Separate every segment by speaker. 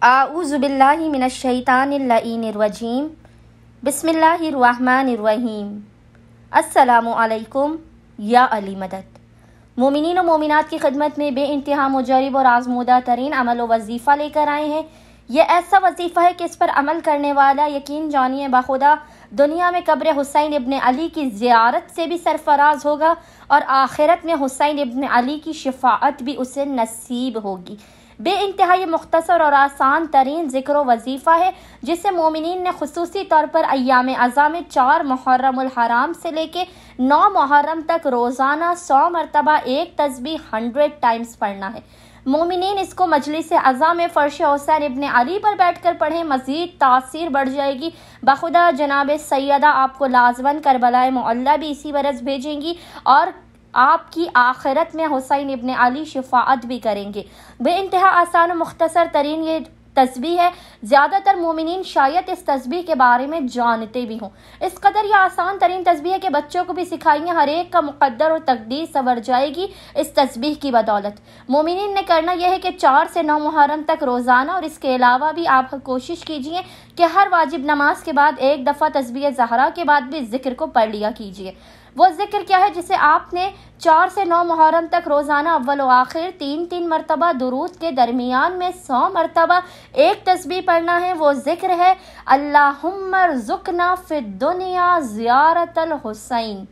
Speaker 1: आऊज़ु बिल्लाहि मिनश्शैतानिर्रजीम बिस्मिल्लाहिर्रहमानिर्रहीम। अस्सलामु अलैकुम या अली मदद। मोमिनीन और मोमिनात की खिदमत में बेइंतहा मुजरिब और आज़मूदा तरीन अमल व वजीफ़ा लेकर आए हैं। ये ऐसा वजीफ़ा है कि इस पर अमल करने वाला यकीन जानिए बाखुदा दुनिया में कब्र हुसैन इब्न अली की ज़ियारत से भी सरफराज होगा और आखिरत में हुसैन इब्न अली की शफ़ाअत भी उसे नसीब होगी। बेइंतहा ये मुख्तसर और आसान तरीन ज़िक्र वजीफ़ा है जिसे मोमिनीन ने खुसूसी तौर पर अय्याम अज़ा में 4 मुहर्रमुल हराम से लेके 9 मुहर्रम तक रोज़ाना 100 मरतबा एक तस्बीह 100 टाइम्स पढ़ना है। मोमिनीन इसको मजलिस अज़ा में फ़र्श हुसैन इब्न अली पर बैठ कर पढ़ें, मज़ीद तासीर बढ़ जाएगी। बखुदा जनाब सैयदा आपको लाज़मन करबलाए मुअल्ला भी इसी बरस भेजेंगी और आपकी आखिरत में हुसैन इब्न अली शफ़ाअत भी करेंगे। बेइंतहा आसान और मुख्तसर तरीन ये तस्बीह है। ज़्यादातर मोमिनीन शायद इस तस्बीह के बारे में जानते भी हों। इस कदर यह आसान तरीन तस्बीह है कि बच्चों को भी सिखाएंगे, हर एक का मुक़द्दर और तकदीर संवर जाएगी इस तस्बीह की बदौलत। मोमिनीन ने करना यह है कि 4 से 9 मुहर्रम तक रोज़ाना और इसके अलावा भी आप कोशिश कीजिए कि हर वाजिब नमाज के बाद एक दफ़ा तस्बीह ज़हरा के बाद भी ज़िक्र को पढ़ लिया कीजिए। वो ज़िक्र क्या है जिसे आपने 4 से 9 मुहर्रम तक रोज़ाना अव्वल व आखिर 3-3 मरतबा दुरूद के दरमियान में 100 मरतबा एक तस्बीह पढ़ना है। वो ज़िक्र है अल्लाहुम्मा अर्ज़ुक़ना फ़िद दुनिया ज़ियारतल हुसैन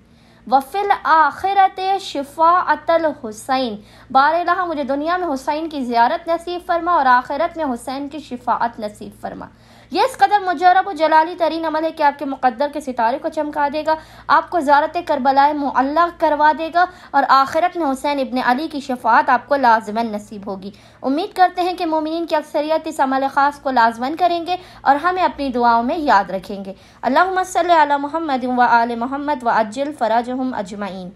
Speaker 1: वफ़िल आखिरत शिफ़ाअतल हुसैन। बारगाह मुझे दुनिया में हुसैन की ज़ियारत नसीब फरमा और आखिरत में हुसैन की शिफ़ाअत नसीब फरमा। ये इस कदर मुजरब और जलाली तरीन अमल है कि आपके मुक़द्दर के सितारे को चमका देगा, आपको ज़ियारत करबलाए मुअल्ला करवा देगा और आखिरत में हुसैन इब्न अली की शफ़ाअत आपको लाज़िमन नसीब होगी। उम्मीद करते हैं कि मोमिनीन की अक्सरियत इस अमल ख़ास को लाज़िमन करेंगे और हमें अपनी दुआओं में याद रखेंगे। अल्लाहुम्मा सल्लि अला मुहम्मद व आले मुहम्मद व अज्जिल फ़रजहुम अजमईन।